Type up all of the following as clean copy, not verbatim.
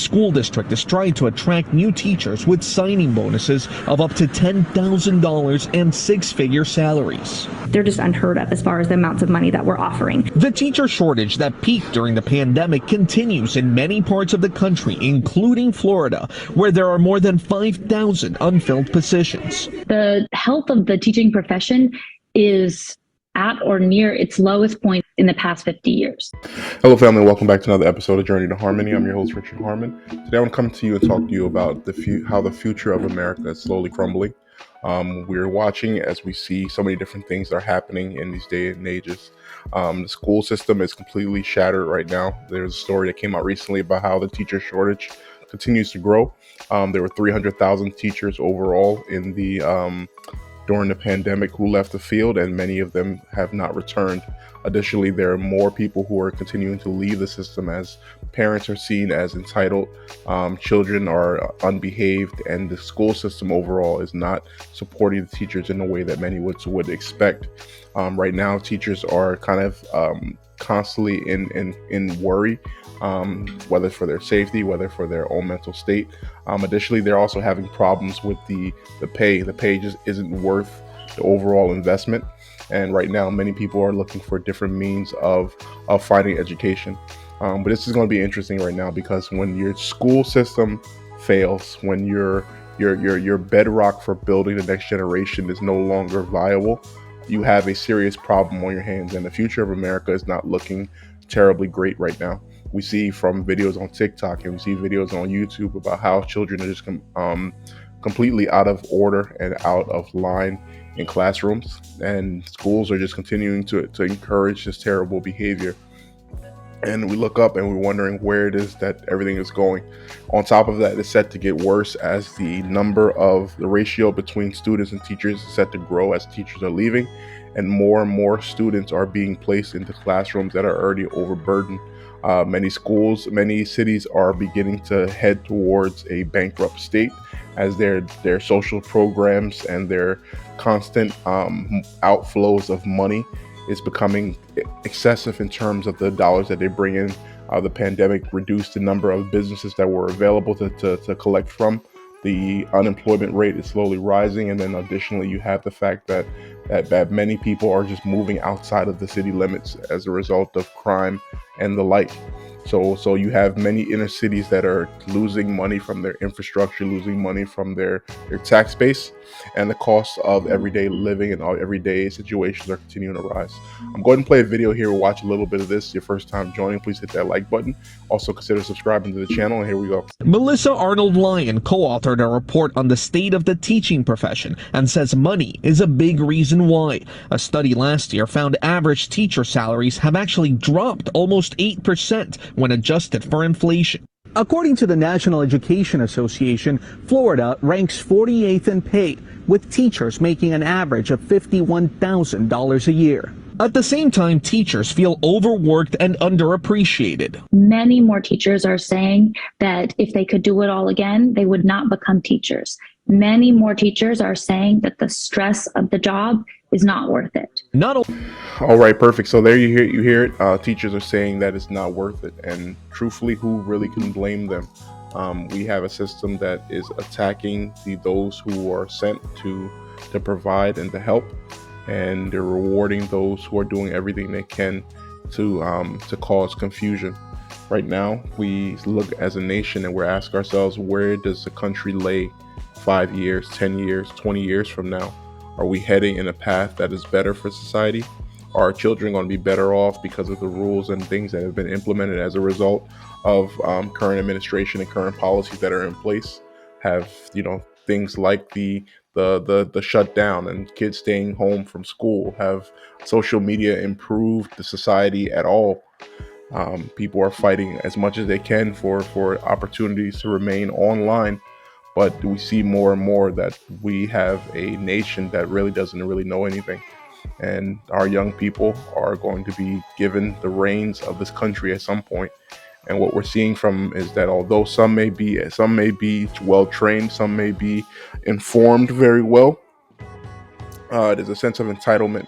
school district is trying to attract new teachers with signing bonuses of up to $10,000 and six-figure salaries. They're just unheard of as far as the amounts of money that we're offering. The teacher shortage that peaked during the pandemic continues in many parts of the country, including Florida, where there are more than 5,000 unfilled positions. The health of the teaching profession is at or near its lowest point in the past 50 years. Hello, family. Welcome back to another episode of Journey to Harmony. I'm your host, Richard Harmon. Today I want to come to you and talk to you about how the future of America is slowly crumbling. We're watching as we see so many different things that are happening in these days and ages. The school system is completely shattered right now. There's a story that came out recently about how the teacher shortage continues to grow. There were 300,000 teachers overall in the during the pandemic who left the field, and many of them have not returned. Additionally, there are more people who are continuing to leave the system as parents are seen as entitled, children are unbehaved, and the school system overall is not supporting the teachers in a way that many would expect. Right now, teachers are kind of constantly in worry, whether for their safety, whether for their own mental state. Additionally, they're also having problems with the pay. The pay just isn't worth the overall investment. And right now, many people are looking for different means of finding education. But this is going to be interesting right now, because when your school system fails, when your bedrock for building the next generation is no longer viable, you have a serious problem on your hands, and the future of America is not looking terribly great right now. We see from videos on TikTok and we see videos on YouTube about how children are just completely out of order and out of line in classrooms, and schools are just continuing to encourage this terrible behavior. And we look up and we're wondering where it is that everything is going. On top of that, it's set to get worse as the ratio between students and teachers is set to grow as teachers are leaving, and more students are being placed into classrooms that are already overburdened. Many schools, many cities are beginning to head towards a bankrupt state as their social programs and their constant outflows of money is becoming excessive in terms of the dollars that they bring in. The pandemic reduced the number of businesses that were available to collect from. The unemployment rate is slowly rising, and then additionally you have the fact that many people are just moving outside of the city limits as a result of crime and the like. So you have many inner cities that are losing money from their infrastructure, losing money from their tax base, and the cost of everyday living and all everyday situations are continuing to rise. I'm going to play a video here. We'll watch a little bit of this. Your first time joining, please hit that like button. Also consider subscribing to the channel, and here we go. Melissa Arnold Lyon co-authored a report on the state of the teaching profession and says money is a big reason why. A study last year found average teacher salaries have actually dropped almost 8% when adjusted for inflation. According to the National Education Association, Florida ranks 48th in pay, with teachers making an average of $51,000 a year. At the same time, teachers feel overworked and underappreciated. Many more teachers are saying that if they could do it all again, they would not become teachers. Many more teachers are saying that the stress of the job is not worth it. All right, perfect. So there you hear it. Teachers are saying that it's not worth it, and truthfully, who really can blame them? We have a system that is attacking those who are sent to provide and to help, and they're rewarding those who are doing everything they can to cause confusion. Right now, we look as a nation and we're asking ourselves, where does the country lay 5 years, 10 years, 20 years from now? Are we heading in a path that is better for society? Are our children going to be better off because of the rules and things that have been implemented as a result of current administration and current policies that are in place? Have things like the shutdown and kids staying home from school? Have social media improved the society at all? People are fighting as much as they can for opportunities to remain online. But we see more and more that we have a nation that really doesn't know anything. And our young people are going to be given the reins of this country at some point. And what we're seeing from is that although some may be well trained, some may be informed very well, there's a sense of entitlement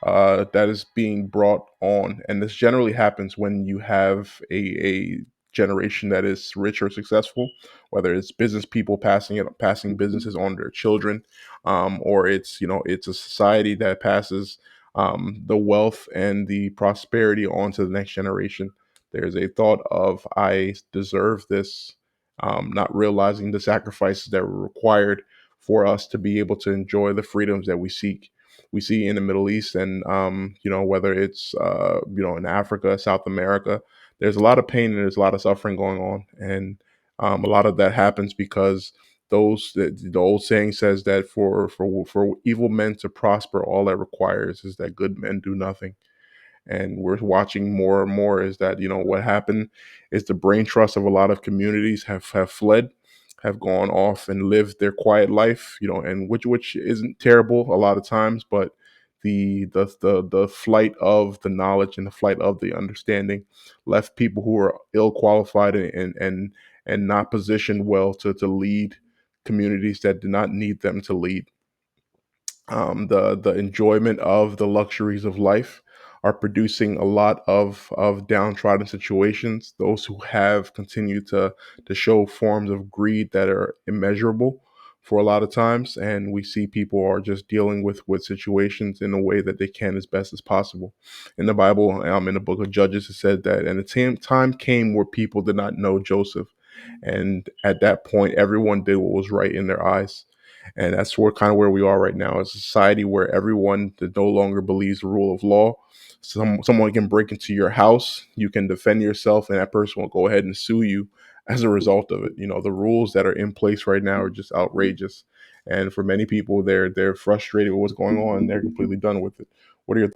that is being brought on. And this generally happens when you have a generation that is rich or successful, whether it's business people passing businesses on their children, or it's, it's a society that passes the wealth and the prosperity on to the next generation. There's a thought of, I deserve this, not realizing the sacrifices that were required for us to be able to enjoy the freedoms that we see in the Middle East, and whether it's in Africa, South America. There's a lot of pain and there's a lot of suffering going on, and a lot of that happens because the old saying says that for evil men to prosper, all that requires is that good men do nothing. And we're watching more and more is that, what happened is the brain trust of a lot of communities have fled, have gone off and lived their quiet life, and which isn't terrible a lot of times, but the flight of the knowledge and the flight of the understanding left people who are ill qualified and not positioned well to lead communities that do not need them to lead. The enjoyment of the luxuries of life are producing a lot of downtrodden situations. Those who have continued to show forms of greed that are immeasurable for a lot of times, and we see people are just dealing with situations in a way that they can as best as possible. In the Bible, in the book of Judges, it said that, and the time came where people did not know Joseph, and at that point, everyone did what was right in their eyes. And that's where we are right now, a society where everyone that no longer believes the rule of law. Someone can break into your house, you can defend yourself, and that person will go ahead and sue you as a result of it. The rules that are in place right now are just outrageous. And for many people, they're frustrated with what's going on and they're completely done with it. What are your